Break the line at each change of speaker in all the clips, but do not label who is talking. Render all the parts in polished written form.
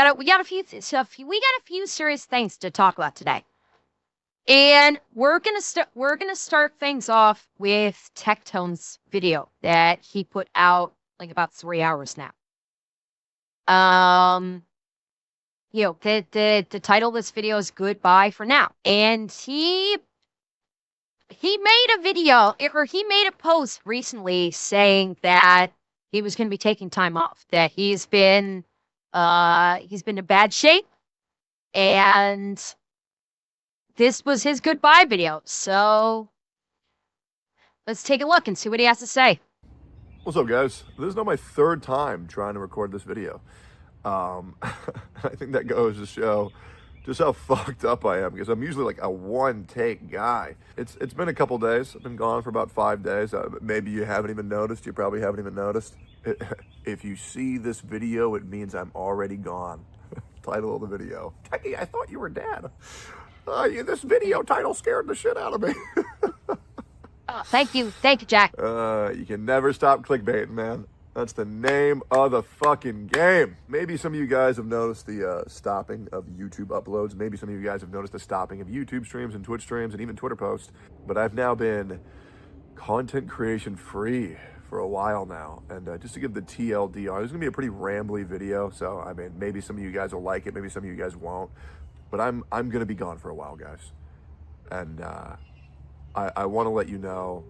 got a few serious things to talk about today. And we're gonna start things off with Tectone's video that he put out like about 3 hours now. The title of this video is Goodbye for Now. And he made a video, or he made a post recently saying that he was going to be taking time off, that he's been in bad shape, and this was his goodbye video. So let's take a look and see what he has to say.
What's up, guys? This is now my third time trying to record this video. I think that goes to show just how fucked up I am, because I'm usually like a one-take guy. It's been a couple days. I've been gone for about 5 days. Maybe you haven't even noticed. You probably haven't even noticed. If you see this video, it means I'm already gone. Title of the video: Techie, I thought you were dead. This video title scared the shit out of me.
Oh, thank you, Jack.
You can never stop clickbaiting, man. That's the name of the fucking game. Maybe some of you guys have noticed the stopping of YouTube uploads. Maybe some of you guys have noticed the stopping of YouTube streams and Twitch streams and even Twitter posts. But I've now been content creation free for a while now. And just to give the TLDR, this is going to be a pretty rambly video. So, I mean, maybe some of you guys will like it. Maybe some of you guys won't. But I'm going to be gone for a while, guys. And I want to let you know,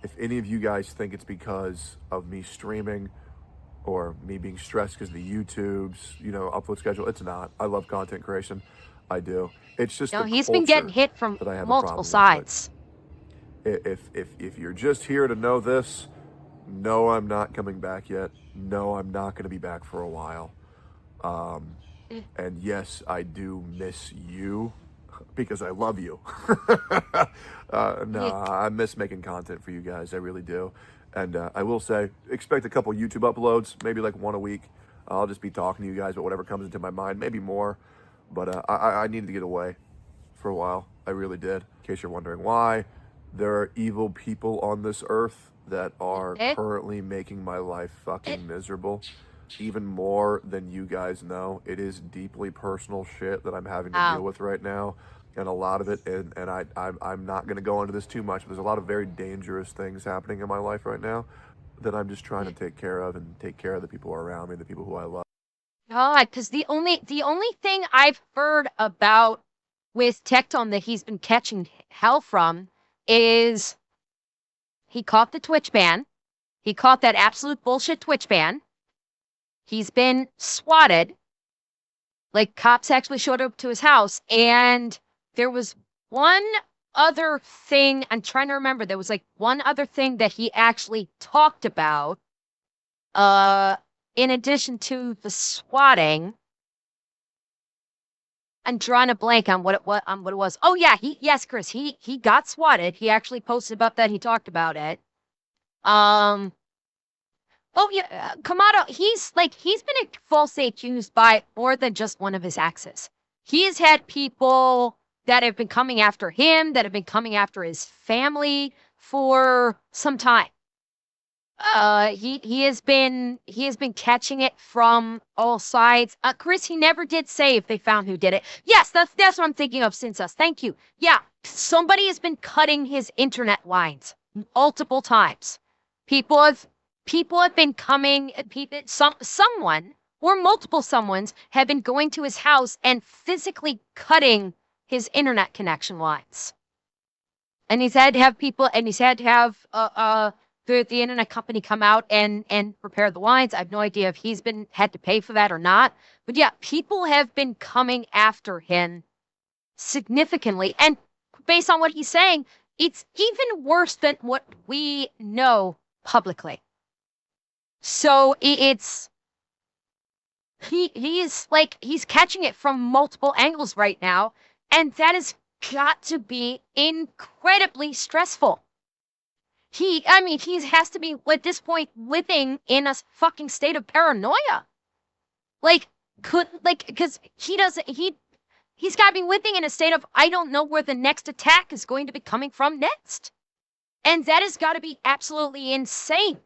if any of you guys think it's because of me streaming or me being stressed because the YouTube's, upload schedule, it's not. I love content creation. I do. It's just
he's been getting hit from multiple sides.
If you're just here to know this, no, I'm not coming back yet. No, I'm not going to be back for a while. And yes, I do miss you, because I love you. I miss making content for you guys. I really do. And I will say, expect a couple YouTube uploads, maybe like one a week. I'll just be talking to you guys about whatever comes into my mind, maybe more. But I needed to get away for a while. I really did. In case you're wondering why, there are evil people on this earth that are currently making my life fucking miserable. Even more than you guys know. It is deeply personal shit that I'm having to deal with right now. And a lot of it, and I'm not going to go into this too much, but there's a lot of very dangerous things happening in my life right now that I'm just trying to take care of, and take care of the people around me, the people who I love.
God, because the only thing I've heard about with Tectone that he's been catching hell from is he caught the Twitch ban. He caught that absolute bullshit Twitch ban. He's been swatted. Like, cops actually showed up to his house, and there was one other thing. I'm trying to remember. There was like one other thing that he actually talked about, in addition to the swatting. I'm drawing a blank on what it was. Oh yeah, yes, Chris. He got swatted. He actually posted about that. He talked about it. Oh yeah, Kamado, he's been falsely accused by more than just one of his exes. He's had people that have been coming after him, that have been coming after his family for some time. He has been catching it from all sides. Chris, he never did say if they found who did it. Yes, that's what I'm thinking of since us. Thank you. Yeah, somebody has been cutting his internet lines multiple times. People have been coming, someone or multiple someones have been going to his house and physically cutting his internet connection lines. And he's had to have the internet company come out and repair the lines. I have no idea if he's had to pay for that or not. But yeah, people have been coming after him significantly. And based on what he's saying, it's even worse than what we know publicly. So he's catching it from multiple angles right now, and that has got to be incredibly stressful. He has to be at this point living in a fucking state of paranoia. Because he's got to be living in a state of, I don't know where the next attack is going to be coming from next. And that has got to be absolutely insane.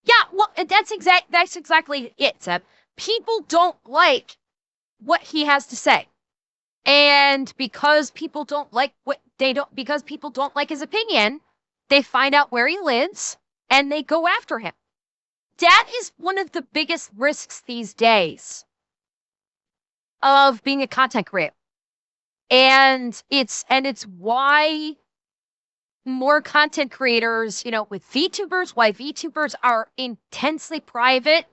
Yeah, well, that's exactly it, Seb. people don't like what he has to say. And because people don't like because people don't like his opinion, they find out where he lives and they go after him. That is one of the biggest risks these days of being a content creator. And it's why more content creators, with VTubers, why VTubers are intensely private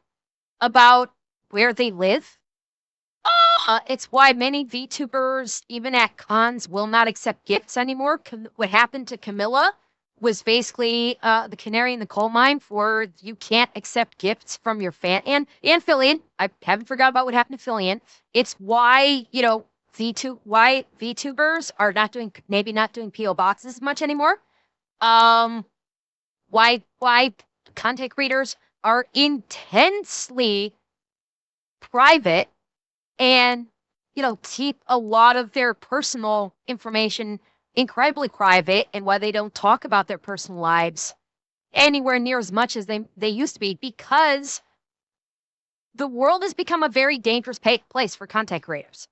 about where they live. It's why many VTubers, even at cons, will not accept gifts anymore. What happened to Camilla was basically the canary in the coal mine for you can't accept gifts from your fan. And Fillion, I haven't forgot about what happened to Fillion. It's why, why VTubers are maybe not doing PO boxes much anymore. Why content creators are intensely private and keep a lot of their personal information incredibly private, and why they don't talk about their personal lives anywhere near as much as they used to be, because the world has become a very dangerous place for content creators.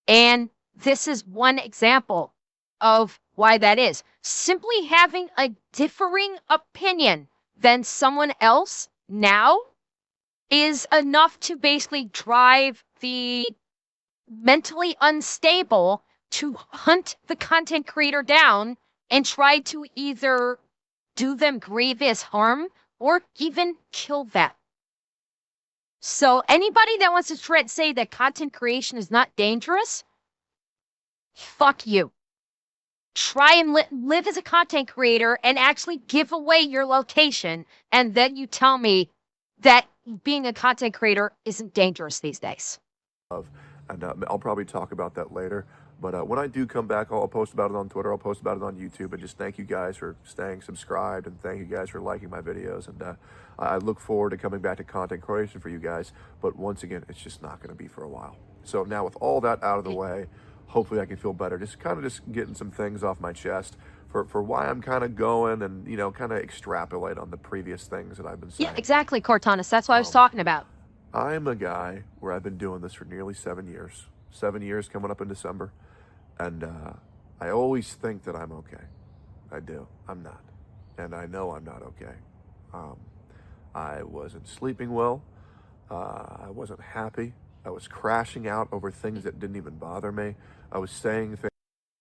And this is one example of why that is. Simply having a differing opinion than someone else now is enough to basically drive the mentally unstable to hunt the content creator down and try to either do them grievous harm or even kill them. So anybody that wants to say that content creation is not dangerous, fuck you. Try and live as a content creator and actually give away your location, and then you tell me that being a content creator isn't dangerous these days.
And I'll probably talk about that later. But when I do come back, I'll post about it on Twitter. I'll post about it on YouTube. And just thank you guys for staying subscribed. And thank you guys for liking my videos. And I look forward to coming back to content creation for you guys. But once again, it's just not going to be for a while. So now with all that out of the way, hopefully I can feel better. Just getting some things off my chest for why I'm kind of going and, kind of extrapolate on the previous things that I've been saying.
Yeah, exactly, Cortanis. That's what I was talking about.
I'm a guy where I've been doing this for nearly 7 years. 7 years coming up in December. And I always think that I'm okay. I do. I'm not. And I know I'm not okay. I wasn't sleeping well. I wasn't happy. I was crashing out over things that didn't even bother me. I was saying things.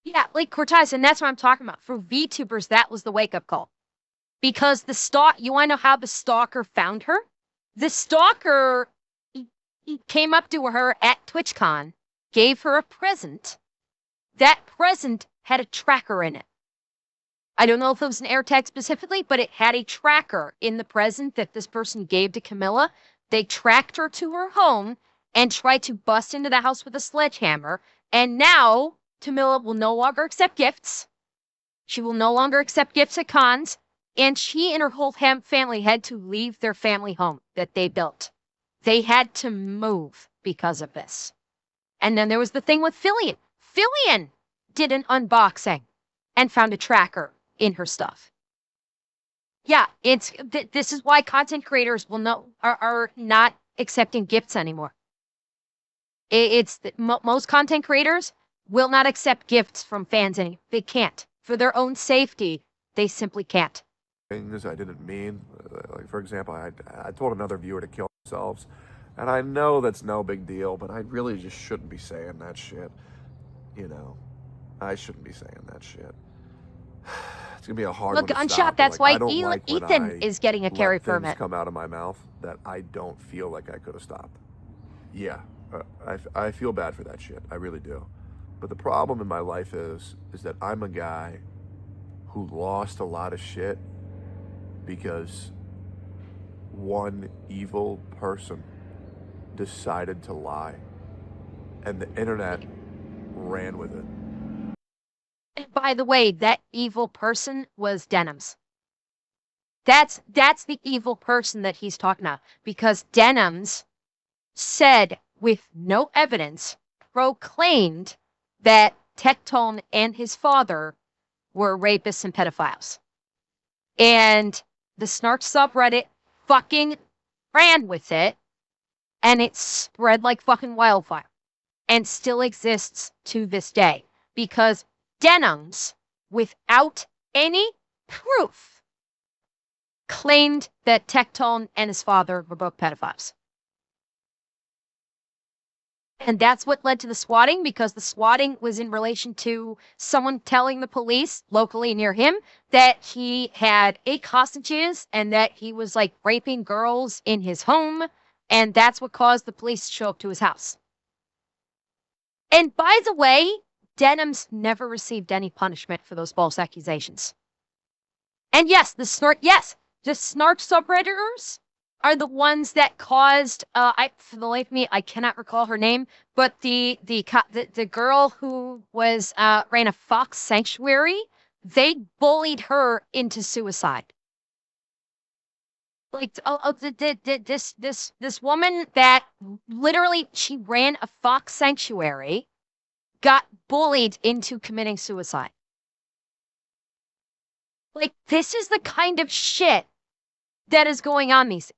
Yeah, like Cortez, and that's what I'm talking about. For VTubers, that was the wake-up call. Because you want to know how the stalker found her? The stalker he came up to her at TwitchCon, gave her a present. That present had a tracker in it. I don't know if it was an AirTag specifically, but it had a tracker in the present that this person gave to Camilla. They tracked her to her home and tried to bust into the house with a sledgehammer. And now Camilla will no longer accept gifts. She will no longer accept gifts at cons. And she and her whole family had to leave their family home that they built. They had to move because of this. And then there was the thing with Fillion. Fillion did an unboxing and found a tracker in her stuff. Yeah, this is why content creators are not accepting gifts anymore. Most content creators will not accept gifts from fans anymore. They can't. For their own safety, they simply can't.
Things I didn't mean. Like, for example, I told another viewer to kill themselves. And I know that's no big deal, but I really just shouldn't be saying that shit. I shouldn't be saying that shit. It's going to be a hard one to
Gunshot,
stop.
that's
why
Ethan is getting a carry permit.
Things come out of my mouth that I don't feel like I could have stopped. Yeah, I feel bad for that shit. I really do. But the problem in my life is that I'm a guy who lost a lot of shit because one evil person decided to lie, and the internet ran with it.
And by the way, that evil person was Denims. That's the evil person that he's talking about, because Denims said with no evidence, proclaimed that Tectone and his father were rapists and pedophiles. And the Snark subreddit fucking ran with it. And it spread like fucking wildfire and still exists to this day because Denims, without any proof, claimed that Tectone and his father were both pedophiles. And that's what led to the swatting, because the swatting was in relation to someone telling the police locally near him that he had 8 hostages and that he was like raping girls in his home. And that's what caused the police to show up to his house. And by the way, Denims never received any punishment for those false accusations. And yes, the snark subredditors are the ones that caused, for the life of me, I cannot recall her name, but the girl who was, ran a fox sanctuary, they bullied her into suicide. Like, this woman that literally, she ran a fox sanctuary, got bullied into committing suicide. Like, this is the kind of shit that is going on these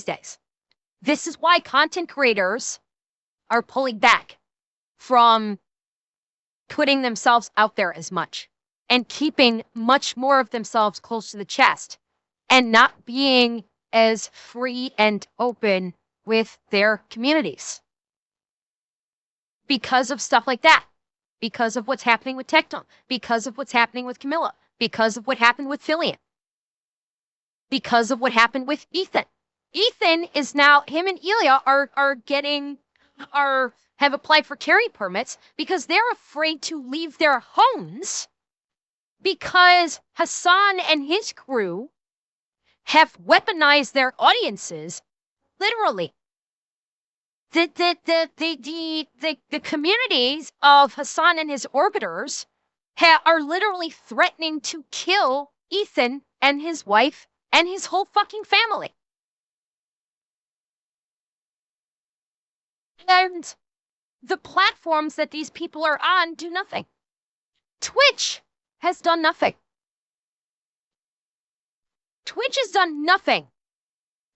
days. This is why content creators are pulling back from putting themselves out there as much and keeping much more of themselves close to the chest and not being as free and open with their communities. Because of stuff like that. Because of what's happening with Tectone. Because of what's happening with Camilla. Because of what happened with Fillion. Because of what happened with Ethan. Ethan is now, him and Elia have applied for carry permits because they're afraid to leave their homes because Hassan and his crew have weaponized their audiences, literally. The communities of Hassan and his orbiters are literally threatening to kill Ethan and his wife and his whole fucking family. And the platforms that these people are on do nothing. Twitch has done nothing. Twitch has done nothing.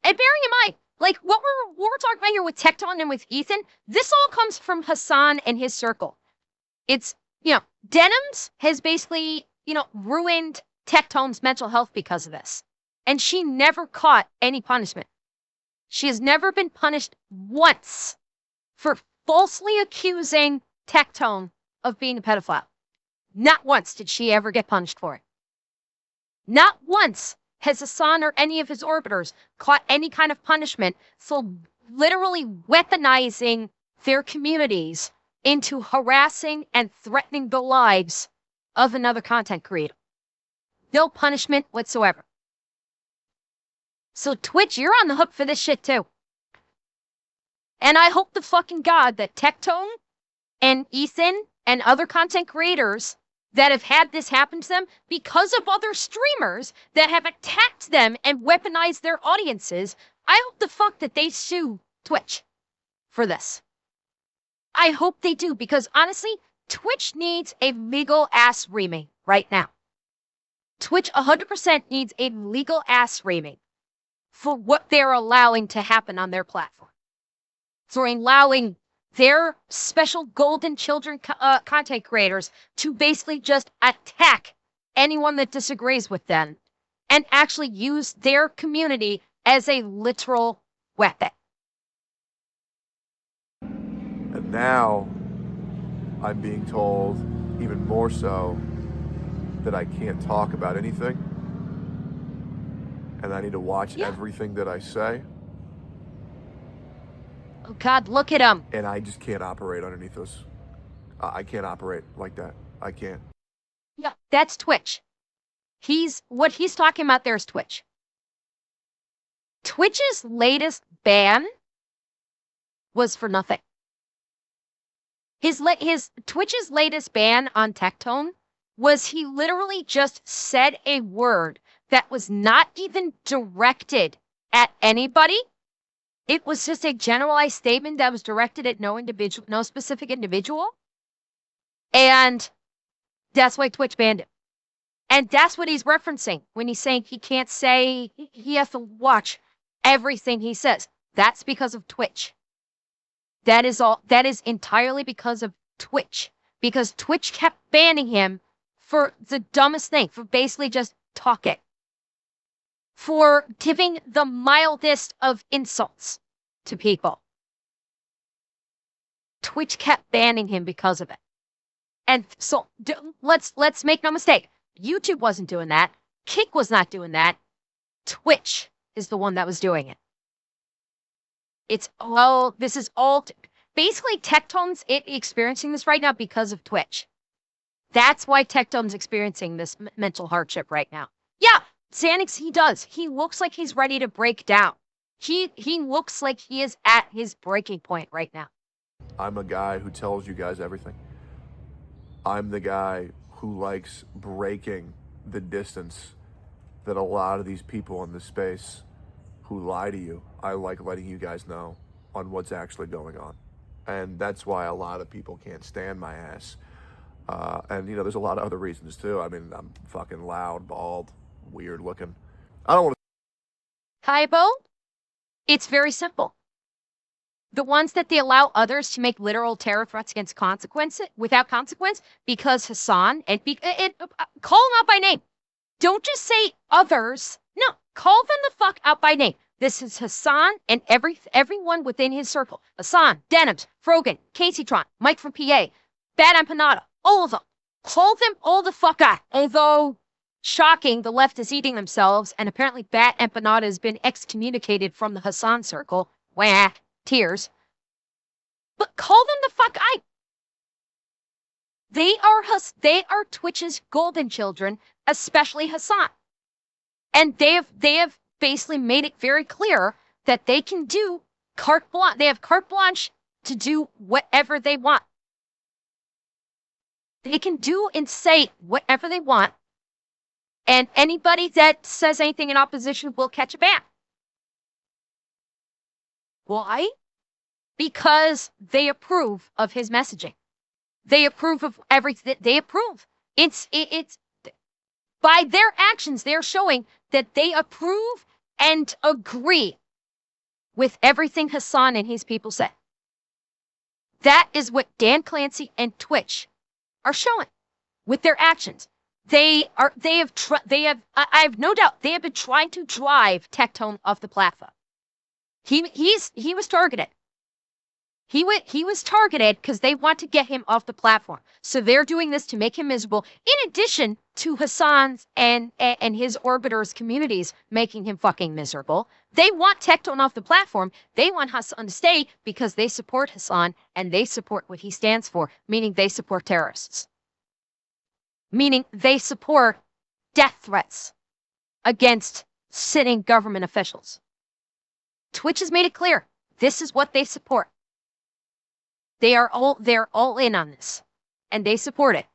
And bearing in mind, like what we're talking about here with Tectone and with Ethan, this all comes from Hassan and his circle. It's, Denims has basically, ruined Tectone's mental health because of this. And she never caught any punishment. She has never been punished once for falsely accusing Tectone of being a pedophile. Not once did she ever get punished for it. Not once has Hassan or any of his orbiters caught any kind of punishment for literally weaponizing their communities into harassing and threatening the lives of another content creator. No punishment whatsoever. So Twitch, you're on the hook for this shit too. And I hope to fucking God that Tectone and Ethan and other content creators that have had this happen to them because of other streamers that have attacked them and weaponized their audiences, I hope the fuck that they sue Twitch for this. I hope they do, because honestly, Twitch needs a legal ass remake right now. Twitch 100% needs a legal ass remake for what they're allowing to happen on their platform. For allowing their special golden children content creators to basically just attack anyone that disagrees with them and actually use their community as a literal weapon.
And now I'm being told, even more so, that I can't talk about anything. And I need to watch everything that I say.
Oh God, look at him.
And I just can't operate underneath those. I can't operate like that. I can't.
Yeah, that's Twitch. What he's talking about there is Twitch. Twitch's latest ban was for nothing. His Twitch's latest ban on Tectone was he literally just said a word that was not even directed at anybody. It was just a generalized statement that was directed at no specific individual. And that's why Twitch banned him. And that's what he's referencing when he's saying he can't say, he has to watch everything he says. That's because of Twitch. That is entirely because of Twitch. Because Twitch kept banning him for the dumbest thing, for basically just talking. For giving the mildest of insults to people. Twitch kept banning him because of it. And so let's make no mistake. YouTube wasn't doing that. Kick was not doing that. Twitch is the one that was doing it. This is all basically Tectone's experiencing this right now because of Twitch. That's why Tectone's experiencing this mental hardship right now. Yeah, Xanax, he does. He looks like he's ready to break down. He looks like he is at his breaking point right now.
I'm a guy who tells you guys everything. I'm the guy who likes breaking the distance that a lot of these people in this space who lie to you, I like letting you guys know on what's actually going on. And that's why a lot of people can't stand my ass. And, you know, there's a lot of other reasons, too. I mean, I'm fucking loud, bald, weird looking. I don't want
to... Kaibo, it's very simple. The ones that they allow others to make literal terror threats against without consequence, because Hassan, and call them out by name. Don't just say others. No, call them the fuck out by name. This is Hassan and everyone within his circle. Hassan, Denims, Frogan, Caseytron, Mike from PA, Bad Empanada, all of them. Call them all the fuck out. Although, shocking, the left is eating themselves, and apparently Bad Empanada has been excommunicated from the Hassan circle. Wah, tears. But call them the fuck out. They are Twitch's golden children, especially Hassan. And they have basically made it very clear that they can do carte blanche. They have carte blanche to do whatever they want. They can do and say whatever they want. And anybody that says anything in opposition will catch a ban. Why? Because they approve of his messaging. They approve of everything. They approve. It's by their actions, they're showing that they approve and agree with everything Hassan and his people say. That is what Dan Clancy and Twitch are showing with their actions. I have no doubt they have been trying to drive Tectone off the platform. He was targeted. He was targeted because they want to get him off the platform. So they're doing this to make him miserable, in addition to Hassan's and his orbiters' communities making him fucking miserable. They want Tectone off the platform. They want Hassan to stay because they support Hassan and they support what he stands for, meaning they support terrorists. Meaning they support death threats against sitting government officials. Twitch has made it clear. This is what they support. They're all in on this, and they support it.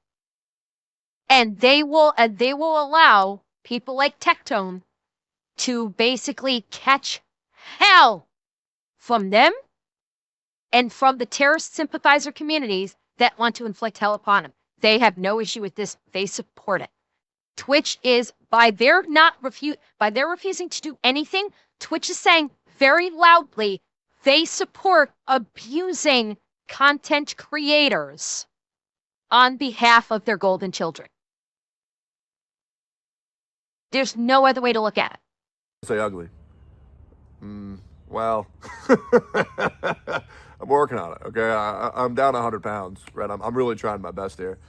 And they will allow people like Tectone to basically catch hell from them and from the terrorist sympathizer communities that want to inflict hell upon them. They have no issue with this. They support it. Twitch is by their refusing to do anything, Twitch is saying very loudly they support abusing content creators on behalf of their golden children. There's no other way to look at it.
Say ugly. Well, I'm working on it, okay? I'm down 100 pounds, right? I'm really trying my best here.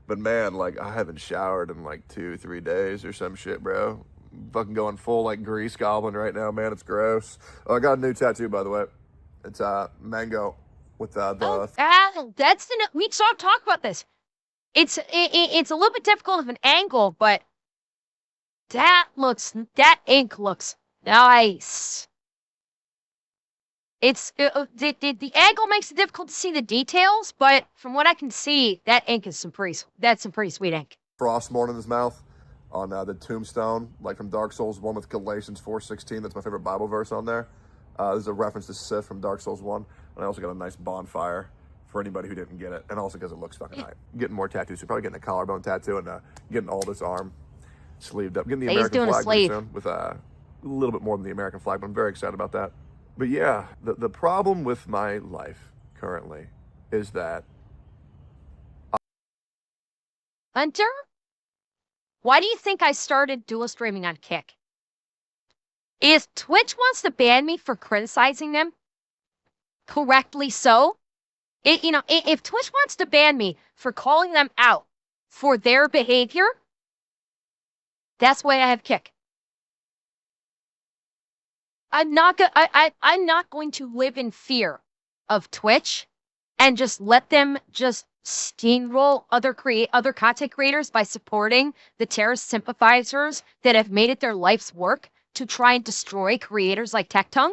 But man, like, I haven't showered in like 2-3 days or some shit, bro. I'm fucking going full like grease goblin right now, man. It's gross. Oh, I got a new tattoo, by the way. It's mango with
we saw talk about this. It's a little bit difficult of an angle, but that ink looks nice. It's the angle makes it difficult to see the details, but from what I can see, that ink is some pretty sweet ink.
Frostmourne in his mouth on the tombstone, like from Dark Souls 1 with Galatians 4:16. That's my favorite Bible verse on there. There's a reference to Sith from Dark Souls 1. And I also got a nice bonfire for anybody who didn't get it. And also because it looks fucking high. Getting more tattoos. So probably getting a collarbone tattoo and getting all this arm sleeved up. Getting the American flag soon with a little bit more than the American flag, but I'm very excited about that. But yeah, the problem with my life currently is that
Hunter, why do you think I started dual streaming on Kick? If Twitch wants to ban me for criticizing them, correctly so, if Twitch wants to ban me for calling them out for their behavior, that's why I have Kick. I'm not going to live in fear of Twitch and just let them just steamroll other content creators by supporting the terrorist sympathizers that have made it their life's work to try and destroy creators like Tectone.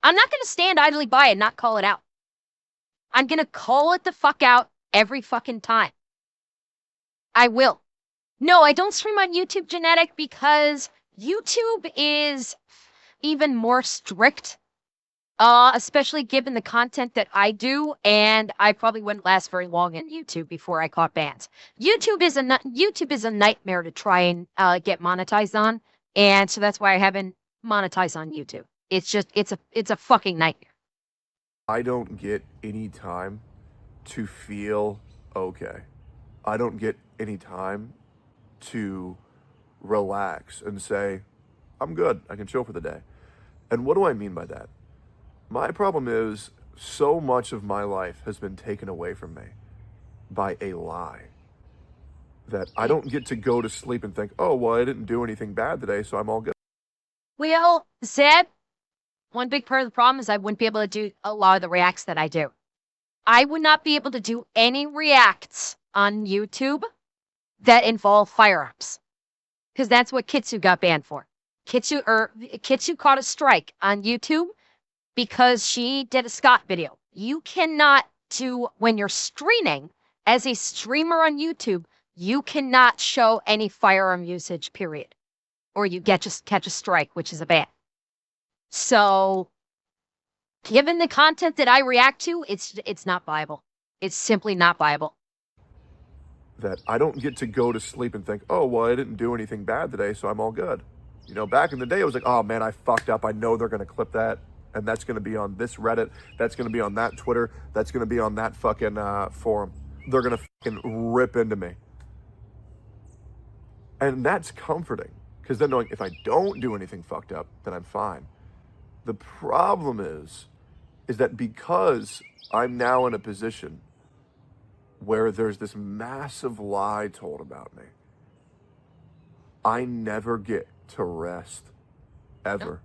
I'm not going to stand idly by and not call it out. I'm going to call it the fuck out every fucking time. I will. No, I don't stream on YouTube Genetic because YouTube is even more strict, especially given the content that I do, and I probably wouldn't last very long in YouTube before I caught bans. YouTube is a nightmare to try and get monetized on, and so that's why I haven't monetized on YouTube. It's a fucking nightmare.
I don't get any time to feel okay. I don't get any time to relax and say, I'm good. I can chill for the day. And what do I mean by that? My problem is so much of my life has been taken away from me by a lie that I don't get to go to sleep and think, oh, well, I didn't do anything bad today, so I'm all good.
Well, Zeb, one big part of the problem is I wouldn't be able to do a lot of the reacts that I do. I would not be able to do any reacts on YouTube that involve firearms, because that's what Kitsu got banned for. Kitsu caught a strike on YouTube because she did a Scott video. You cannot do, when you're streaming, as a streamer on YouTube, you cannot show any firearm usage, period. Or you catch a strike, which is a ban. So, given the content that I react to, it's not viable. It's simply not viable.
That I don't get to go to sleep and think, oh, well, I didn't do anything bad today, so I'm all good. You know, back in the day, it was like, oh man, I fucked up. I know they're going to clip that. And that's going to be on this Reddit. That's going to be on that Twitter. That's going to be on that fucking forum. They're going to fucking rip into me. And that's comforting. Because then knowing if I don't do anything fucked up, then I'm fine. The problem is that because I'm now in a position where there's this massive lie told about me, I never get to rest, ever.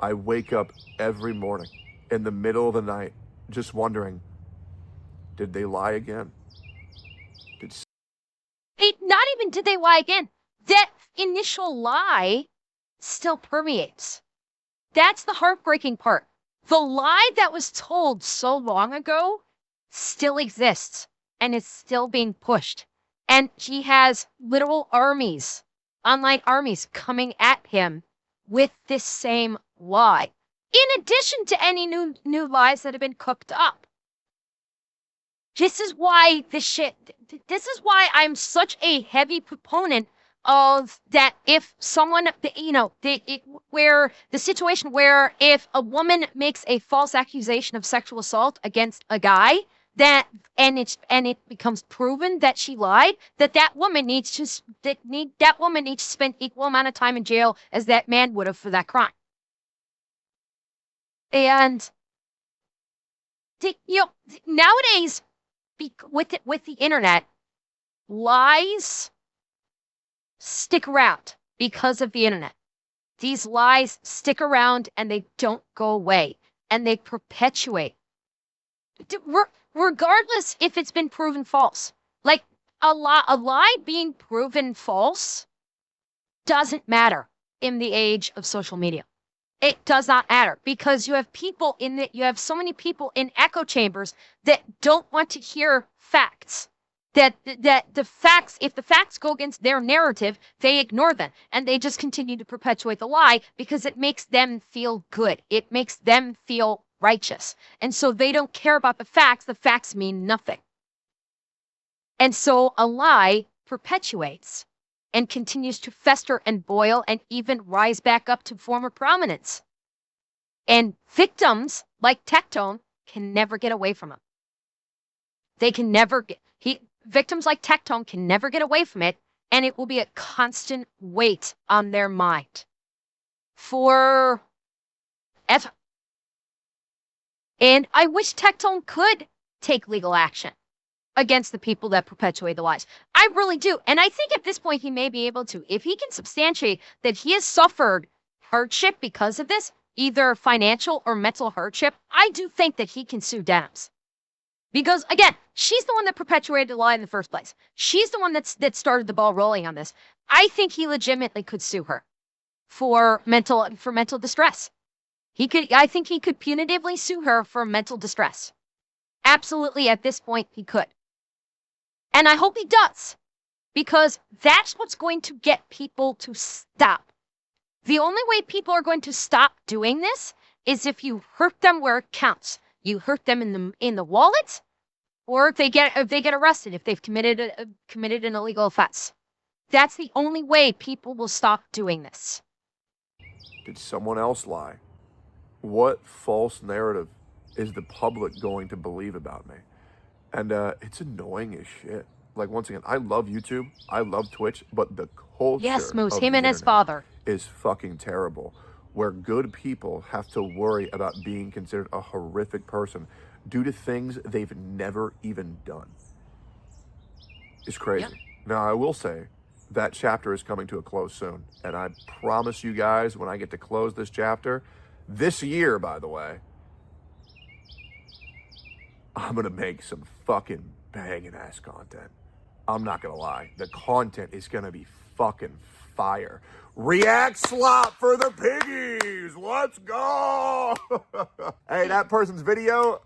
I wake up every morning in the middle of the night just wondering, did they lie again?
Not even did they lie again. That initial lie still permeates. That's the heartbreaking part. The lie that was told so long ago still exists and is still being pushed. And he has literal armies, online armies coming at him with this same lie, in addition to any new lies that have been cooked up. This is why this is why I'm such a heavy proponent of that. If someone, where the situation where if a woman makes a false accusation of sexual assault against a guy, and it becomes proven that she lied, that woman needs to spend equal amount of time in jail as that man would have for that crime. And nowadays, with the internet, lies stick around because of the internet. These lies stick around and they don't go away, and they perpetuate. Regardless if it's been proven false. Like a lie being proven false doesn't matter in the age of social media. It does not matter because you have so many people in echo chambers that don't want to hear facts. That the facts, if the facts go against their narrative, they ignore them and they just continue to perpetuate the lie because it makes them feel good. It makes them feel righteous. And so they don't care about the facts. The facts mean nothing. And so a lie perpetuates and continues to fester and boil and even rise back up to former prominence. And victims like Tectone can never get away from him. They can never get victims like Tectone can never get away from it, and it will be a constant weight on their mind for ever. And I wish Tectone could take legal action against the people that perpetuate the lies. I really do. And I think at this point he may be able to. If he can substantiate that he has suffered hardship because of this, either financial or mental hardship, I do think that he can sue Denims. Because again, she's the one that perpetuated the lie in the first place. She's the one that started the ball rolling on this. I think he legitimately could sue her for mental distress. I think he could punitively sue her for mental distress. Absolutely, at this point, he could. And I hope he does, because that's what's going to get people to stop. The only way people are going to stop doing this is if you hurt them where it counts. You hurt them in the wallet, or if they get arrested, if they've committed an illegal offense. That's the only way people will stop doing this.
Did someone else lie? What false narrative is the public going to believe about me? And it's annoying as shit. Like, once again, I love YouTube, I love Twitch, but the culture
yes, Moose,
of
him
the
and his
internet
father
is fucking terrible. Where good people have to worry about being considered a horrific person due to things they've never even done. It's crazy.
Yep.
Now, I will say that chapter is coming to a close soon. And I promise you guys, when I get to close this chapter, this year, by the way, I'm going to make some fucking banging ass content. I'm not going to lie. The content is going to be fucking fire. React slop for the piggies. Let's go. Hey, that person's video,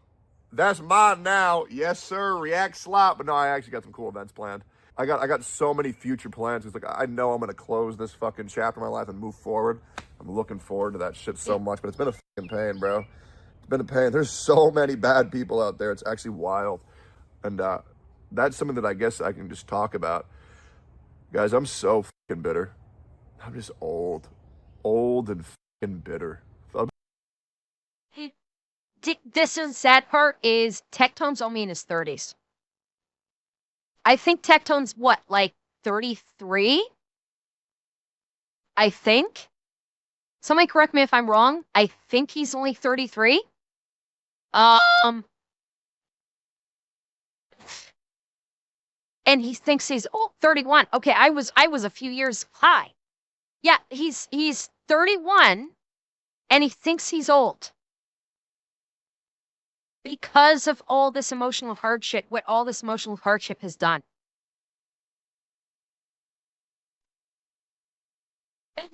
that's mine now. Yes, sir. React slop. But no, I actually got some cool events planned. I got so many future plans. It's like, I know I'm going to close this fucking chapter of my life and move forward. I'm looking forward to that shit so much, but it's been a fucking pain, bro. It's been a pain. There's so many bad people out there. It's actually wild. And that's something that I guess I can just talk about. Guys, I'm so fucking bitter. I'm just old and fucking bitter.
This is sad part is Tectone's only in his 30s. I think Tectone's what, like 33? I think. Somebody correct me if I'm wrong. I think he's only 33. And he thinks he's 31. Okay, I was a few years high. Yeah, he's 31 and he thinks he's old. Because of all this emotional hardship, what all this emotional hardship has done.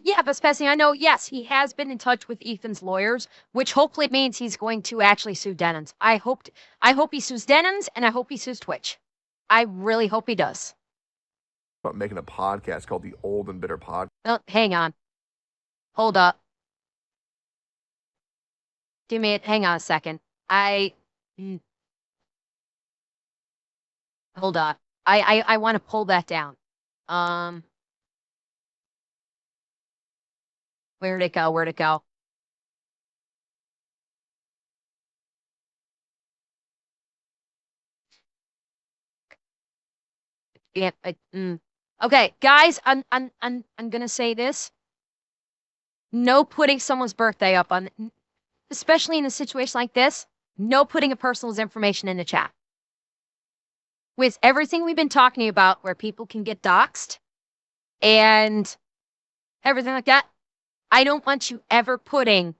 Yeah, Vespasian, I know, yes, he has been in touch with Ethan's lawyers, which hopefully means he's going to actually sue Denims. I hope he sues Denims, and I hope he sues Twitch. I really hope he does.
About making a podcast called The Old and Bitter Podcast.
Oh, hang on. Hold up. Hang on a second. Hold up. I want to pull that down. Where'd it go? Where'd it go? Yeah. Okay, guys, I'm gonna say this. No putting someone's birthday up on, especially in a situation like this. No putting a person's information in the chat. With everything we've been talking about, where people can get doxxed and everything like that, I don't want you ever putting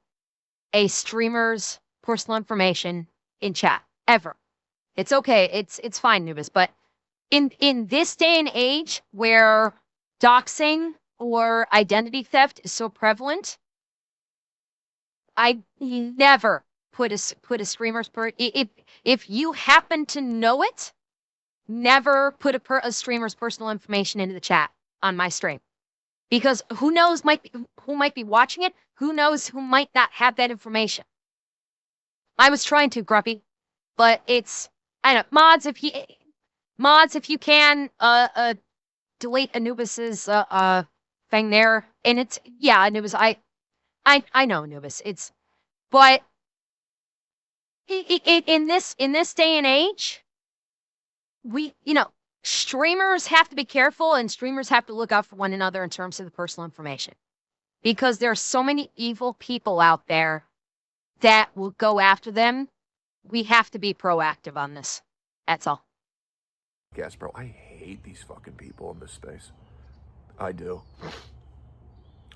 a streamer's personal information in chat, ever. It's okay. It's fine, Nubis. But in this day and age where doxing or identity theft is so prevalent, I never put a streamer's if you happen to know it, never put a streamer's personal information into the chat on my stream. Because who knows who might be watching it? Who knows who might not have that information? I was trying to, Grumpy, but I don't know, mods if you can delete Anubis's thing there. And Anubis, I know Anubis. But in this day and age, streamers have to be careful, and streamers have to look out for one another in terms of the personal information, because there are so many evil people out there that will go after them. We have to be proactive on this. That's all.
Yes, bro. I hate these fucking people in this space. I do.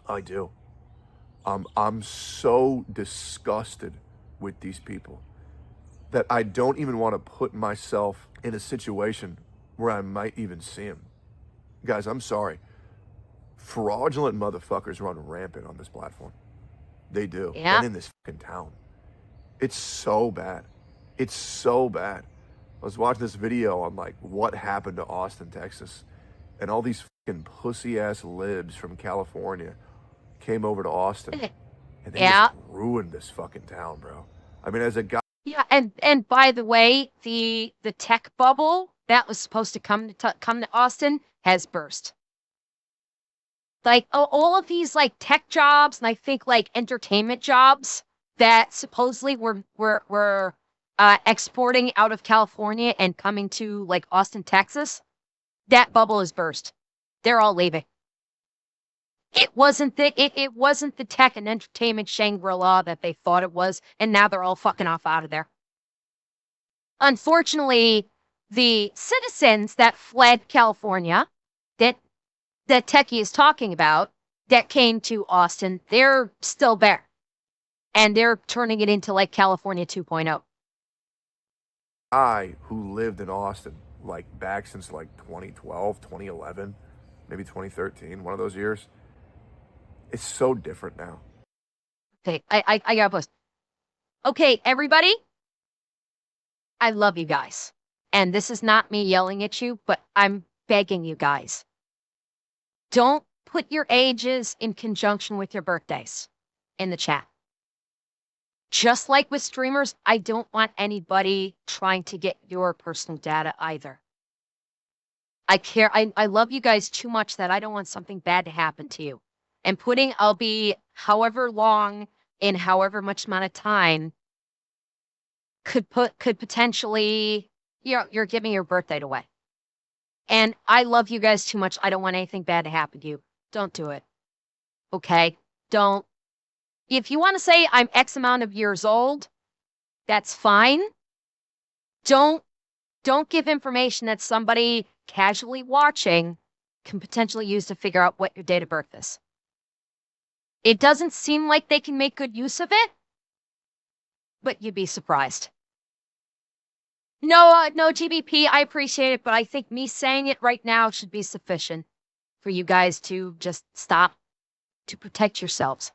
I do. I'm so disgusted with these people that I don't even want to put myself in a situation where I might even see them. Guys, I'm sorry. Fraudulent motherfuckers run rampant on this platform. They do.
Yeah.
And in this fucking town. It's so bad. It's so bad. I was watching this video on like what happened to Austin, Texas, and all these fucking pussy ass libs from California came over to Austin, and they just ruined this fucking town, bro. I mean, as a guy.
Yeah, and by the way, the tech bubble that was supposed to come to Austin has burst. Like all of these like tech jobs, and I think like entertainment jobs that supposedly were exporting out of California and coming to like Austin, Texas, that bubble has burst. They're all leaving. It wasn't the tech and entertainment Shangri-La that they thought it was, and now they're all fucking off out of there. Unfortunately, the citizens that fled California, that Techie is talking about, that came to Austin, they're still there. And they're turning it into like California 2.0.
I who lived in Austin like back since like 2012, 2011, maybe 2013, one of those years. It's so different now.
Okay, I got post. Okay, everybody. I love you guys. And this is not me yelling at you, but I'm begging you guys. Don't put your ages in conjunction with your birthdays in the chat. Just like with streamers, I don't want anybody trying to get your personal data either. I love you guys too much that I don't want something bad to happen to you. And I'll be however long in however much amount of time could potentially, you're giving your birthday away. And I love you guys too much. I don't want anything bad to happen to you. Don't do it. Okay? Don't. If you want to say I'm X amount of years old, that's fine. Don't give information that somebody casually watching can potentially use to figure out what your date of birth is. It doesn't seem like they can make good use of it, but you'd be surprised. No, GBP, I appreciate it, but I think me saying it right now should be sufficient for you guys to just stop, to protect yourselves.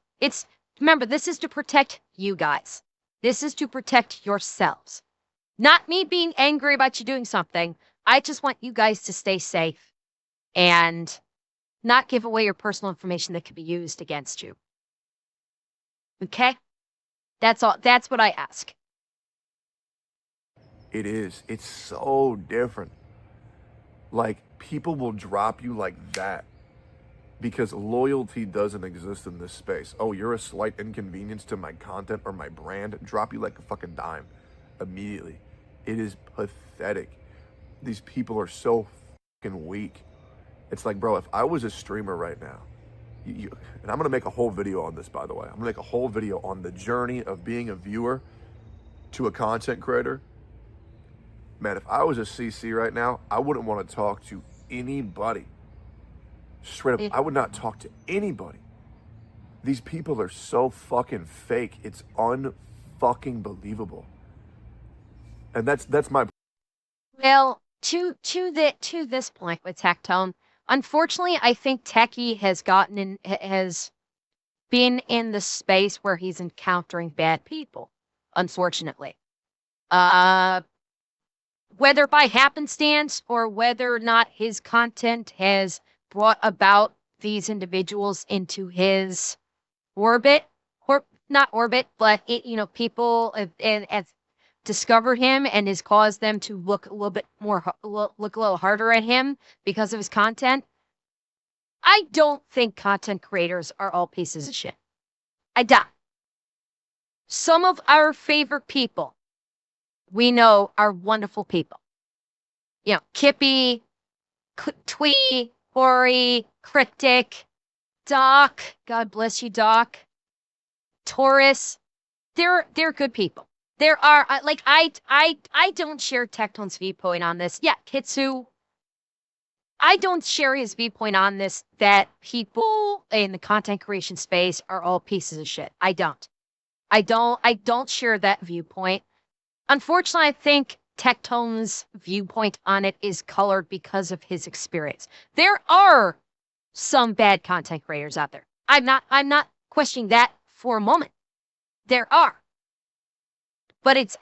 Remember, this is to protect you guys. This is to protect yourselves. Not me being angry about you doing something. I just want you guys to stay safe and not give away your personal information that could be used against you. Okay? That's all. That's what I ask.
It is. It's so different. Like, people will drop you like that because loyalty doesn't exist in this space. Oh, you're a slight inconvenience to my content or my brand. Drop you like a fucking dime immediately. It is pathetic. These people are so fucking weak. It's like, bro, if I was a streamer right now, and I'm going to make a whole video on this, by the way. I'm going to make a whole video on the journey of being a viewer to a content creator. Man, if I was a CC right now, I wouldn't want to talk to anybody. Straight up, I would not talk to anybody. These people are so fucking fake. It's unfucking believable. And that's my.
Well, to this point with Tectone, unfortunately, I think Techie has been in the space where he's encountering bad people. Unfortunately, whether by happenstance or whether or not his content has brought about these individuals into his orbit, or not orbit, but people have discovered him and has caused them to look a little bit more, look a little harder at him because of his content. I don't think content creators are all pieces of shit. I don't. some of our favorite people we know are wonderful people. You know, Kippy, Twee, Corey, Cryptic, Doc, God bless you, Doc, Taurus. They're good people. There are like I don't share Tectone's viewpoint on this. Yeah, Kitsu, I don't share his viewpoint on this that people in the content creation space are all pieces of shit. I don't. I don't share that viewpoint. Unfortunately, I think Tectone's viewpoint on it is colored because of his experience. There are some bad content creators out there. I'm not questioning that for a moment. There are. But it's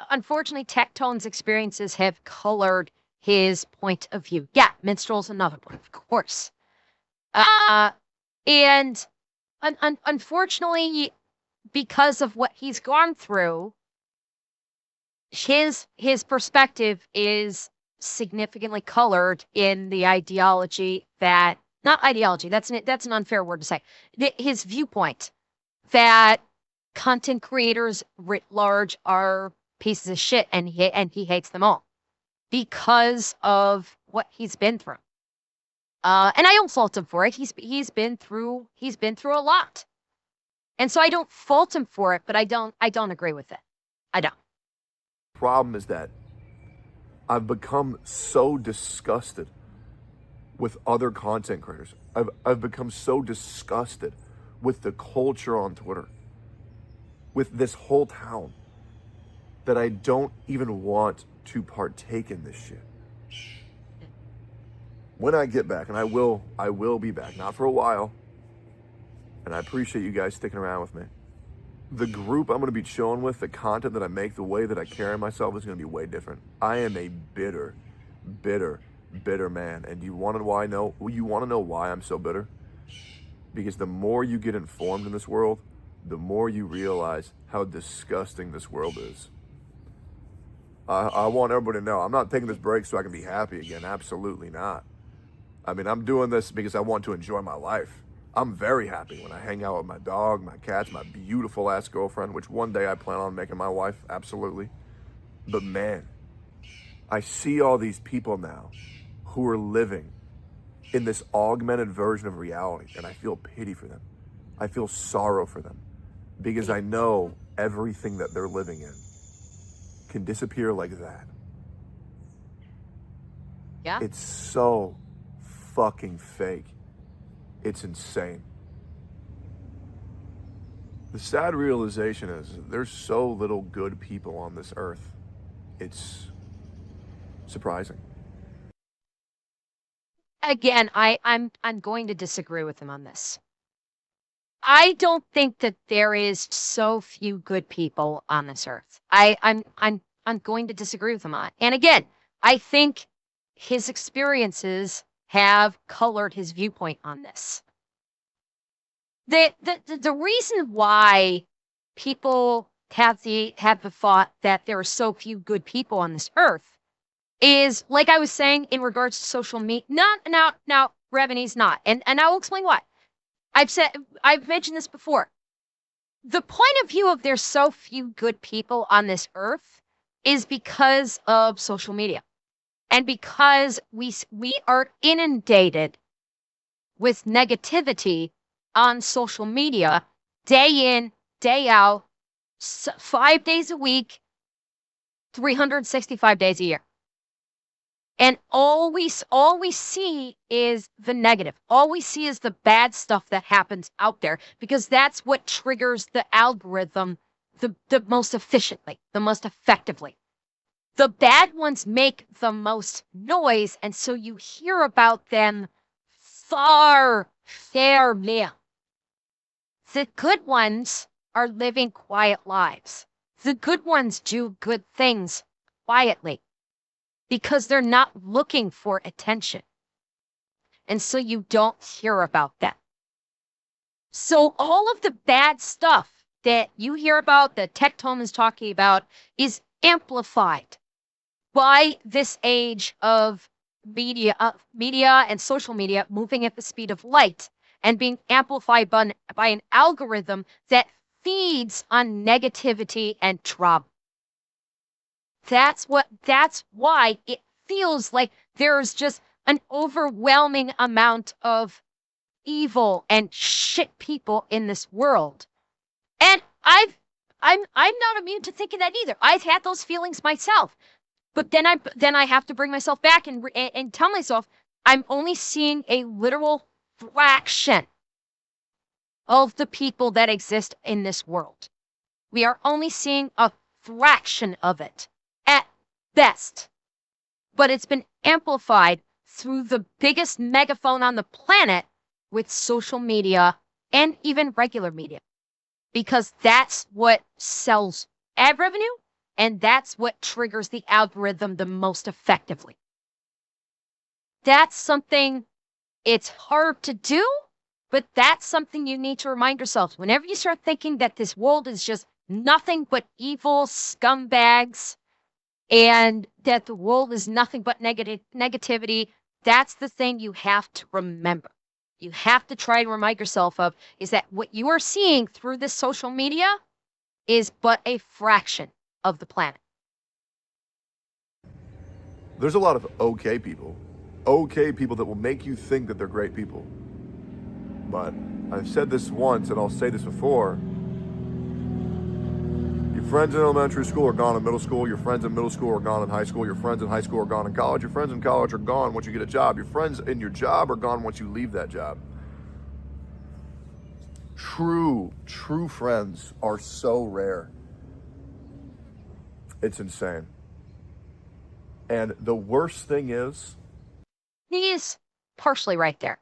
unfortunately Tectone's experiences have colored his point of view. Yeah, Minstrel's another one, of course. And unfortunately, because of what he's gone through, his perspective is significantly colored in the ideology that not ideology, that's an unfair word to say. His viewpoint that content creators writ large are pieces of shit and he hates them all because of what he's been through. And I don't fault him for it. He's been through a lot. And so I don't fault him for it, but I don't agree with it. I don't.
Problem is that I've become so disgusted with other content creators. I've become so disgusted with the culture on Twitter, with this whole town, that I don't even want to partake in this shit. When I get back, and I will be back, not for a while, and I appreciate you guys sticking around with me. The group I'm going to be chilling with, the content that I make, the way that I carry myself is going to be way different. I am a bitter man. And you want to know why I'm so bitter? Because the more you get informed in this world, the more you realize how disgusting this world is. I want everybody to know I'm not taking this break so I can be happy again. Absolutely not. I mean, I'm doing this because I want to enjoy my life. I'm very happy when I hang out with my dog, my cats, my beautiful ass girlfriend, which one day I plan on making my wife, absolutely. But man, I see all these people now who are living in this augmented version of reality, and I feel pity for them. I feel sorrow for them because I know everything that they're living in can disappear like that.
Yeah.
It's so fucking fake. It's insane. The sad realization is there's so little good people on this earth. It's surprising.
Again, I'm going to disagree with him on this. I don't think that there is so few good people on this earth. I'm going to disagree with him on it. And again, I think his experiences have colored his viewpoint on this. The reason why people have the thought that there are so few good people on this earth is, like I was saying, in regards to social media. Now, Revenie's not, and I'll explain why. I've mentioned this before. The point of view of there's so few good people on this earth is because of social media. And because we are inundated with negativity on social media, day in, day out, 5 days a week, 365 days a year. And all we see is the negative. All we see is the bad stuff that happens out there, because that's what triggers the algorithm the most efficiently, the most effectively. The bad ones make the most noise, and so you hear about them far more. The good ones are living quiet lives. The good ones do good things quietly because they're not looking for attention. And so you don't hear about them. So all of the bad stuff that you hear about, that Tectone is talking about, is amplified by this age of media and social media moving at the speed of light and being amplified by an algorithm that feeds on negativity and trauma. That's why it feels like there's just an overwhelming amount of evil and shit people in this world. And I'm not immune to thinking that either. I've had those feelings myself. But then I have to bring myself back and tell myself I'm only seeing a literal fraction of the people that exist in this world. We are only seeing a fraction of it at best. But it's been amplified through the biggest megaphone on the planet with social media and even regular media. Because that's what sells ad revenue, and that's what triggers the algorithm the most effectively. That's something it's hard to do, but that's something you need to remind yourself. Whenever you start thinking that this world is just nothing but evil scumbags and that the world is nothing but negativity, that's the thing you have to remember. You have to try and remind yourself of is that what you are seeing through this social media is but a fraction of the planet.
There's a lot of okay people that will make you think that they're great people. But I've said this once and I'll say this before. Your friends in elementary school are gone in middle school. Your friends in middle school are gone in high school. Your friends in high school are gone in college. Your friends in college are gone once you get a job. Your friends in your job are gone once you leave that job. True friends are so rare. It's insane. And the worst thing is,
he's partially right there.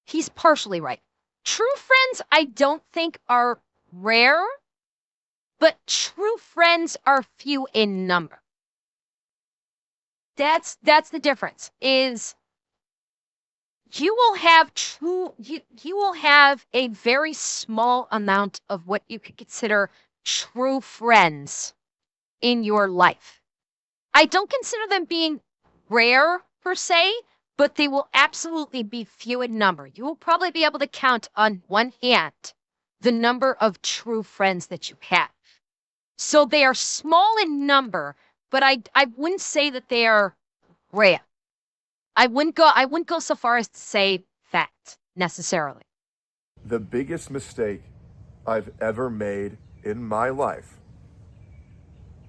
He's partially right. True friends, I don't think are rare, but true friends are few in number. That's the difference. Is you will have you will have a very small amount of what you could consider true friends in your life. I don't consider them being rare per se, but they will absolutely be few in number. You will probably be able to count on one hand the number of true friends that you have. So they are small in number, but I wouldn't say that they are rare. I wouldn't go so far as to say fact necessarily.
the biggest mistake I've ever made in my life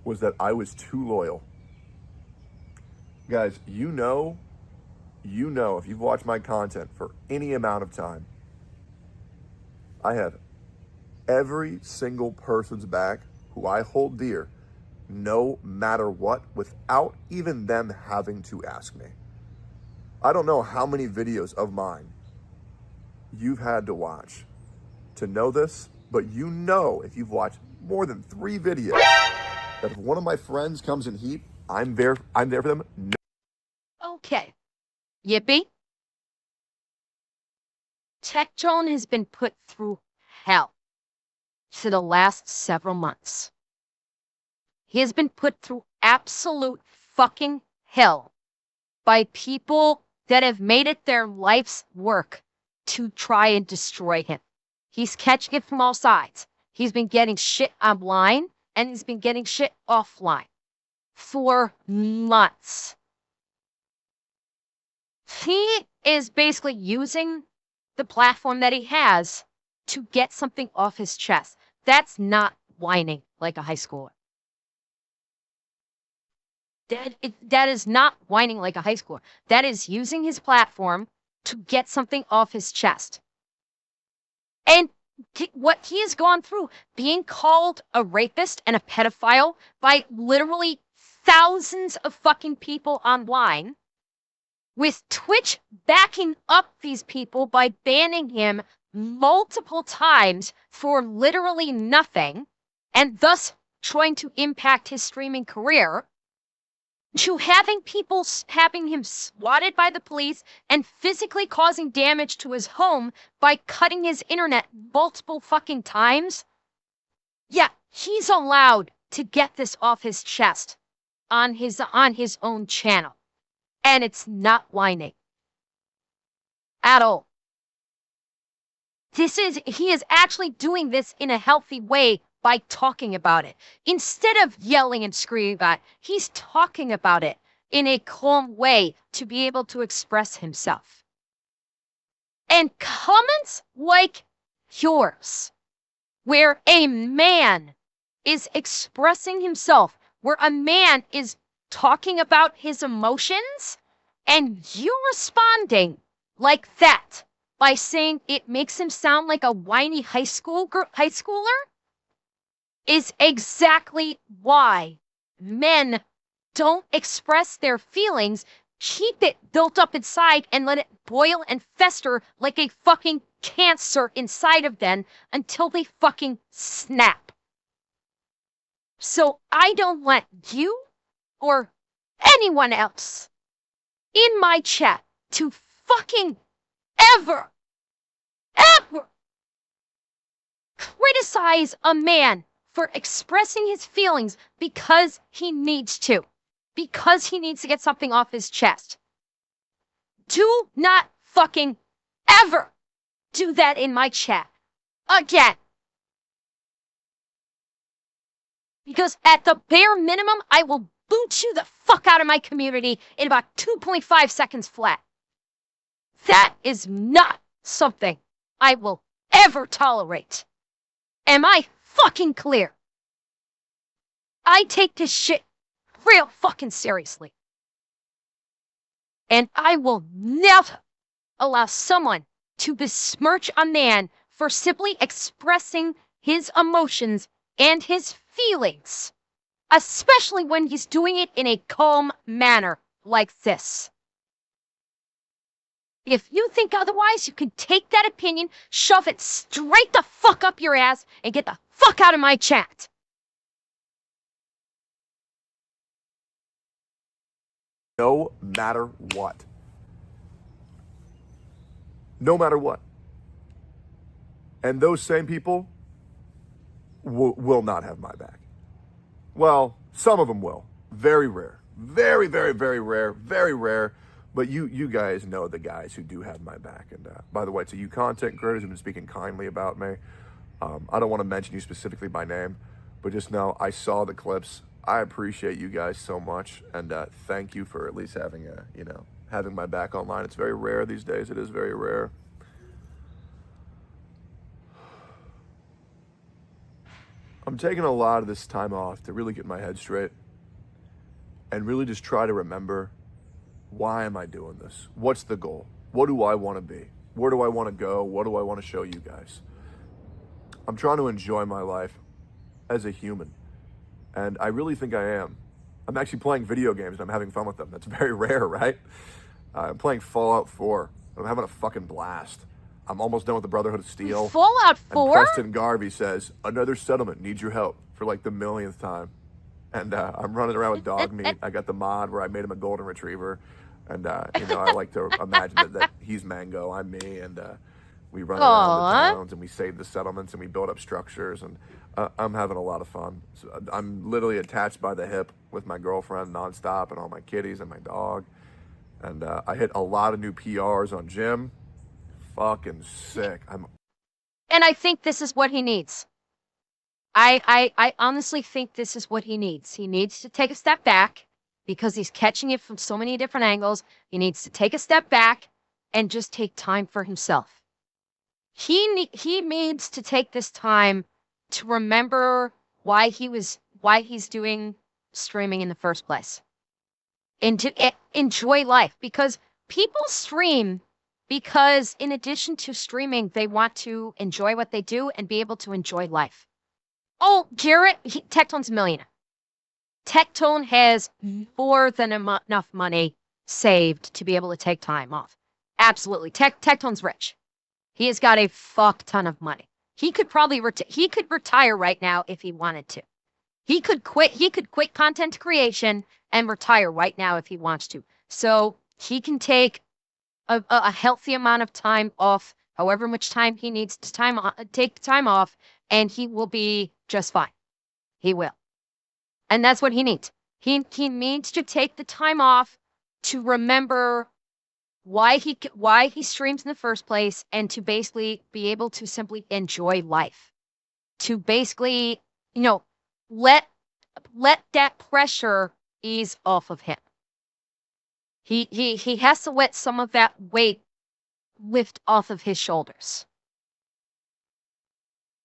was that I was too loyal. Guys, you know, if you've watched my content for any amount of time, I have every single person's back who I hold dear, no matter what, without even them having to ask me. I don't know how many videos of mine you've had to watch to know this, but you know if you've watched more than 3 videos that if one of my friends comes in heat, I'm there for them.
Okay. Yippee. Tectone has been put through hell for the last several months. He has been put through absolute fucking hell by people that have made it their life's work to try and destroy him. He's catching it from all sides. He's been getting shit online and he's been getting shit offline for months. He is basically using the platform that he has to get something off his chest. That's whining like a high schooler. That is not whining like a high schooler. That is using his platform to get something off his chest. And what he has gone through, being called a rapist and a pedophile by literally thousands of fucking people online, with Twitch backing up these people by banning him multiple times for literally nothing, and thus trying to impact his streaming career, to having him swatted by the police and physically causing damage to his home by cutting his internet multiple fucking times. Yeah, he's allowed to get this off his chest on his own channel. And it's not whining at all. he is actually doing this in a healthy way by talking about it. Instead of yelling and screaming about it, he's talking about it in a calm way to be able to express himself. And comments like yours, where a man is expressing himself, where a man is talking about his emotions, and you responding like that by saying it makes him sound like a whiny high schooler, is exactly why men don't express their feelings, keep it built up inside, and let it boil and fester like a fucking cancer inside of them until they fucking snap. So I don't want you or anyone else in my chat to fucking ever criticize a man for expressing his feelings because he needs to get something off his chest. Do not fucking ever do that in my chat again. Because at the bare minimum, I will boot you the fuck out of my community in about 2.5 seconds flat. That is not something I will ever tolerate. Am I fucking clear? I take this shit real fucking seriously. And I will never allow someone to besmirch a man for simply expressing his emotions and his feelings, especially when he's doing it in a calm manner like this. If you think otherwise, you can take that opinion, shove it straight the fuck up your ass, and get the fuck out of my chat.
No matter what. No matter what. And those same people will not have my back. Well, some of them will. Very rare. Very, very, very rare. Very rare. But you guys know the guys who do have my back. And by the way, to you content creators who've been speaking kindly about me, I don't want to mention you specifically by name, but just know I saw the clips. I appreciate you guys so much, and thank you for at least having having my back online. It's very rare these days. It is very rare. I'm taking a lot of this time off to really get my head straight and really just try to remember, why am I doing this? What's the goal? What do I want to be? Where do I want to go? What do I want to show you guys? I'm trying to enjoy my life as a human, and I really think I am. I'm actually playing video games and I'm having fun with them. That's very rare, right? I'm playing Fallout 4. I'm having a fucking blast. I'm almost done with the Brotherhood of Steel.
Fallout 4?
And Preston Garvey says, another settlement needs your help for like the millionth time. And I'm running around with dog meat. I got the mod where I made him a golden retriever. And, I like to imagine that he's Mango, I'm me. And we run around the towns and we save the settlements and we build up structures. And I'm having a lot of fun. So I'm literally attached by the hip with my girlfriend nonstop and all my kitties and my dog. And I hit a lot of new PRs on Jim. Fucking sick.
And I think this is what he needs. I honestly think this is what he needs. He needs to take a step back because he's catching it from so many different angles. He needs to take a step back and just take time for himself. He needs to take this time to remember why he's doing streaming in the first place. And to enjoy life, because people stream because in addition to streaming, they want to enjoy what they do and be able to enjoy life. Oh, Garrett, Tectone's a millionaire. Tectone has more than enough money saved to be able to take time off. Absolutely. Tectone's rich. He has got a fuck ton of money. He could probably retire right now if he wanted to. He could quit content creation and retire right now if he wants to. So he can take a healthy amount of time off, however much time he needs to take time off, and he will be just fine. He will. And that's what he needs. He needs to take the time off to remember why he streams in the first place, and to basically be able to simply enjoy life, to basically, you know, let that pressure ease off of him. He has to let some of that weight lift off of his shoulders.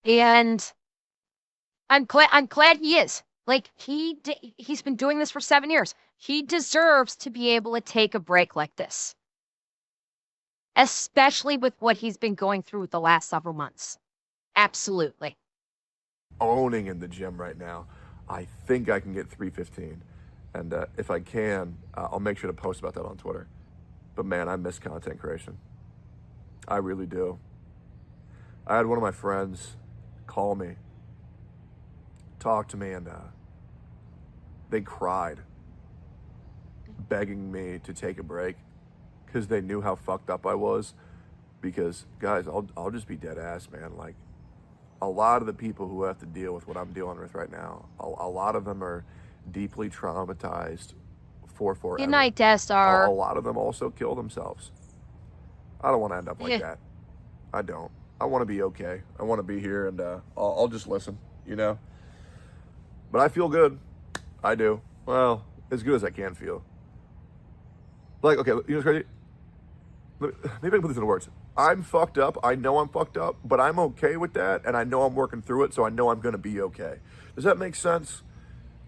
And I'm glad he is. Like he's been doing this for 7 years. He deserves to be able to take a break like this, especially with what he's been going through the last several months. Absolutely.
Owning in the gym right now. I think I can get 315. And if I can, I'll make sure to post about that on Twitter. But man, I miss content creation. I really do. I had one of my friends call me, talk to me, and they cried, begging me to take a break because they knew how fucked up I was. Because, guys, I'll just be dead ass, man. Like, a lot of the people who have to deal with what I'm dealing with right now, a lot of them are deeply traumatized for
Good
forever.
night, Death
A
Star.
lot of them also kill themselves. I don't want to end up like that. I don't. I want to be okay. I want to be here, and I'll just listen, you know? But I feel good. I do. Well, as good as I can feel. Like, okay, you know what's crazy? Maybe I can put this into words. I'm fucked up. I know I'm fucked up, but I'm okay with that, and I know I'm working through it, so I know I'm going to be okay. Does that make sense?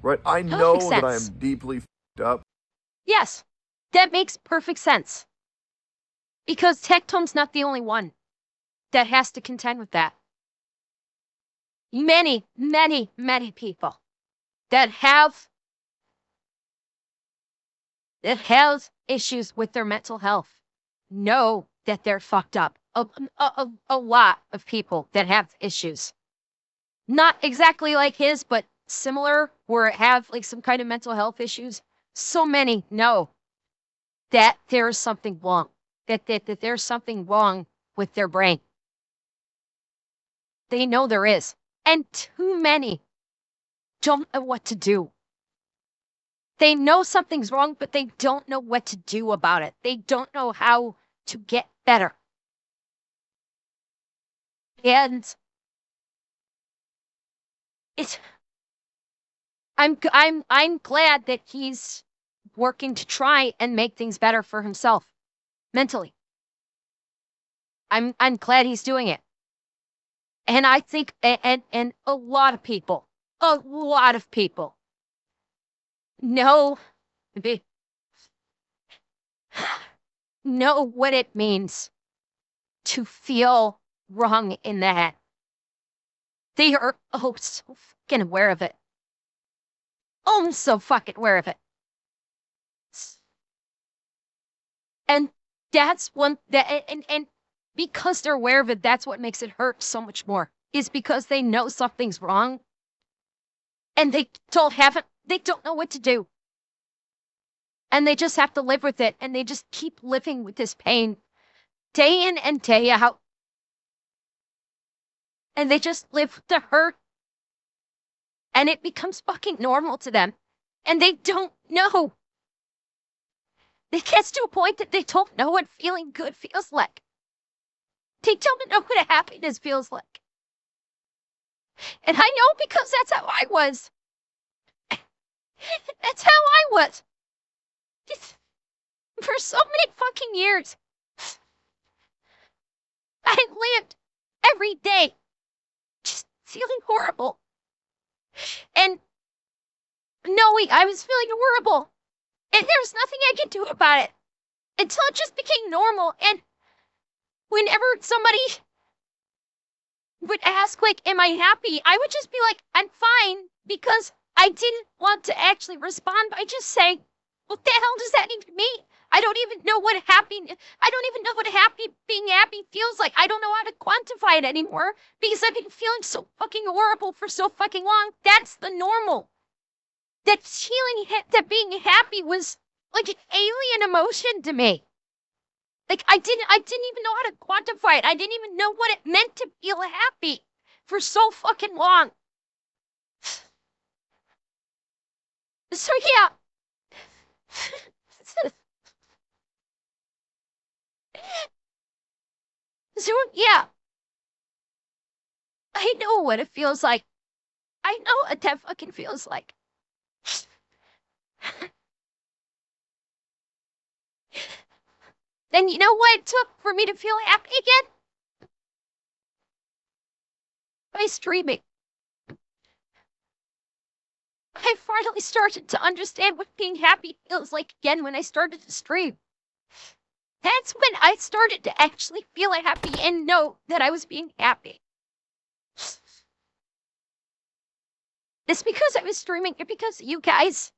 Right? I
Perfect
know that I am
sense.
deeply fucked up.
Yes, that makes perfect sense. Because Tectone's not the only one that has to contend with that. Many, many, many people that have issues with their mental health know that they're fucked up. A lot of people that have issues, not exactly like his, but similar, or have like some kind of mental health issues. So many know that there's something wrong, that there's something wrong with their brain. They know there is, and too many don't know what to do. They know something's wrong, but they don't know what to do about it. They don't know how to get better. And it's I'm glad that he's working to try and make things better for himself mentally. I'm glad he's doing it. And I think and a lot of people know know what it means to feel wrong in the head. They are so fucking aware of it. Oh, I'm so fucking aware of it. And that's one that and because they're aware of it, that's what makes it hurt so much more. Is because they know something's wrong and they don't know what to do. And they just have to live with it, and they just keep living with this pain day in and day out. And they just live with the hurt, and it becomes fucking normal to them. And they don't know. It gets to a point that they don't know what feeling good feels like. They don't know what happiness feels like. And I know because that's how I was. That's how I was. For so many fucking years. I lived every day just feeling horrible. And knowing I was feeling horrible. And there was nothing I could do about it. Until it just became normal. And whenever somebody would ask, like, am I happy? I would just be like, I'm fine. Because I didn't want to actually respond by just saying, what the hell does that even mean? I don't even know what being happy feels like. I don't know how to quantify it anymore because I've been feeling so fucking horrible for so fucking long. That's the normal. That that being happy was like an alien emotion to me. Like I didn't even know how to quantify it. I didn't even know what it meant to feel happy for so fucking long. So yeah. So, yeah, I know what it feels like. I know what that fucking feels like. Then you know what it took for me to feel happy again? By streaming. I finally started to understand what being happy feels like again when I started to stream. That's when I started to actually feel happy and know that I was being happy. It's because I was streaming, it's because of you guys.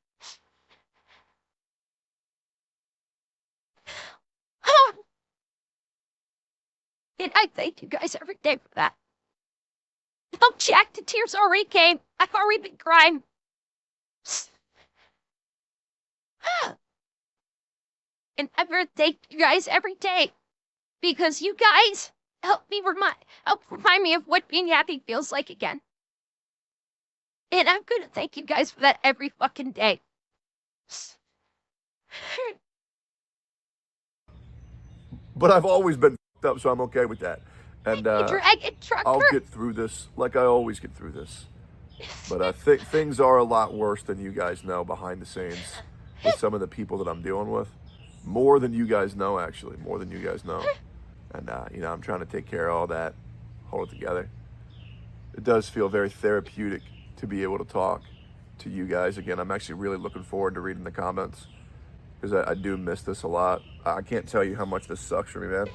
And I thank you guys every day for that. Oh, Jack, the tears already came. I've already been crying. And I thank you guys every day because you guys help remind me of what being happy feels like again. And I'm gonna thank you guys for that every fucking day.
But I've always been f***ed up, so I'm okay with that. And
Dragon trucker.
I'll get through this like I always get through this. But I think things are a lot worse than you guys know behind the scenes with some of the people that I'm dealing with. More than you guys know, actually. More than you guys know. And, I'm trying to take care of all that, hold it together. It does feel very therapeutic to be able to talk to you guys again. I'm actually really looking forward to reading the comments because I do miss this a lot. I can't tell you how much this sucks for me, man.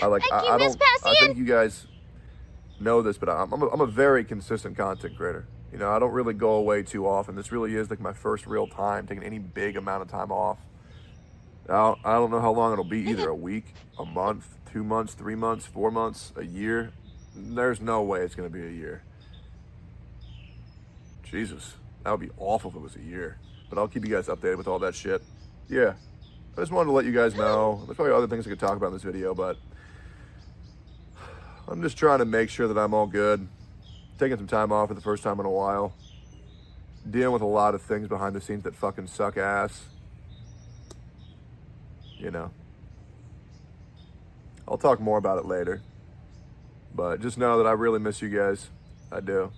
I think you guys know this, but I'm a very consistent content creator. I don't really go away too often. This really is like my first real time taking any big amount of time off. Now, I don't know how long it'll be, either a week, a month, 2 months, 3 months, 4 months, a year. There's no way it's going to be a year. Jesus, that would be awful if it was a year. But I'll keep you guys updated with all that shit. Yeah, I just wanted to let you guys know. There's probably other things I could talk about in this video, but I'm just trying to make sure that I'm all good. Taking some time off for the first time in a while. Dealing with a lot of things behind the scenes that fucking suck ass. I'll talk more about it later. But just know that I really miss you guys. I do.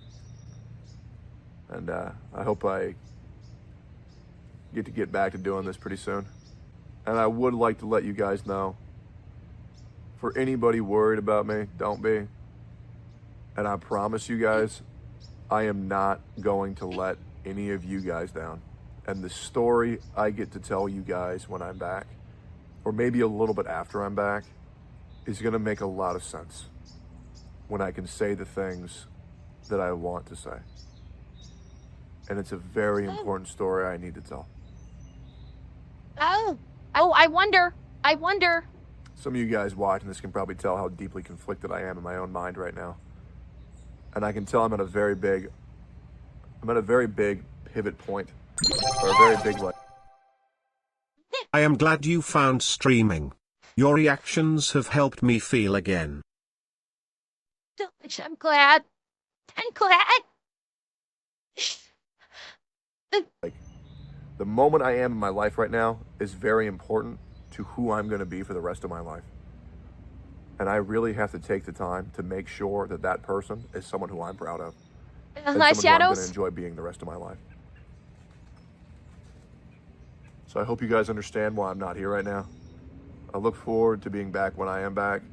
And I hope I get back to doing this pretty soon. And I would like to let you guys know, for anybody worried about me, don't be. And I promise you guys, I am not going to let any of you guys down. And the story I get to tell you guys when I'm back, or maybe a little bit after I'm back, is going to make a lot of sense when I can say the things that I want to say. And it's a very important story I need to tell.
Oh, I wonder.
Some of you guys watching this can probably tell how deeply conflicted I am in my own mind right now. And I can tell I'm at a very big pivot point, or a very big like.
I am glad you found streaming. Your reactions have helped me feel again.
I'm glad.
Like, the moment I am in my life right now is very important to who I'm going to be for the rest of my life. And I really have to take the time to make sure that that person is someone who I'm proud of. And someone who I'm going to enjoy being the rest of my life. So I hope you guys understand why I'm not here right now. I look forward to being back when I am back.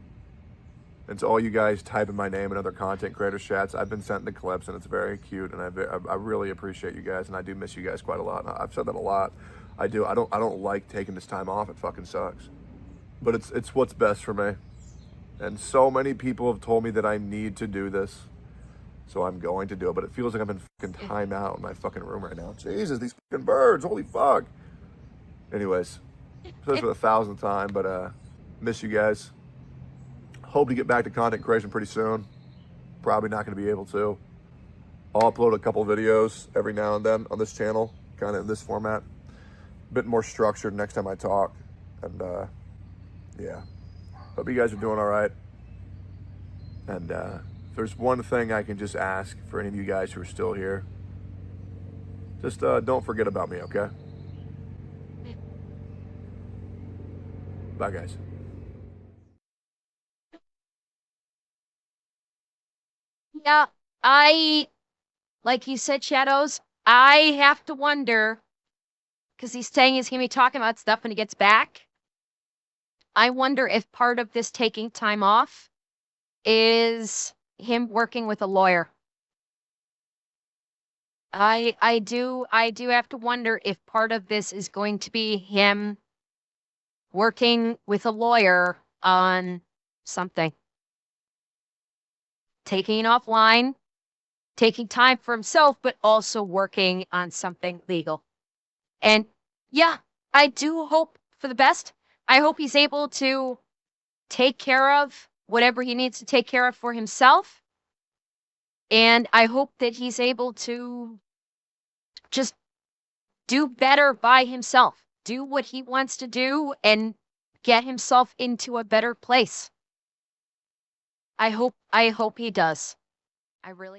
And to all you guys typing my name in other content creators chats, I've been sent the clips and it's very cute, and I really appreciate you guys, and I do miss you guys quite a lot. And I've said that a lot. I do. I don't like taking this time off. It fucking sucks. But it's what's best for me. And so many people have told me that I need to do this. So I'm going to do it. But it feels like I'm in fucking timeout in my fucking room right now. Jesus, these fucking birds. Holy fuck. Anyways, so this for the 1,000th time, but miss you guys. Hope to get back to content creation pretty soon. Probably not going to be able to. I'll upload a couple videos every now and then on this channel, kind of in this format. A bit more structured next time I talk. And yeah, hope you guys are doing all right. And if there's one thing I can just ask for any of you guys who are still here, just don't forget about me, okay? Bye, guys.
Yeah, like you said, Shadows, I have to wonder, because he's saying he's going to be talking about stuff when he gets back. I wonder if part of this taking time off is him working with a lawyer. I do have to wonder if part of this is going to be him working with a lawyer on something. Taking offline, taking time for himself, but also working on something legal. And yeah, I do hope for the best. I hope he's able to take care of whatever he needs to take care of for himself. And I hope that he's able to just do better by himself, do what he wants to do, and get himself into a better place. I hope he does. I really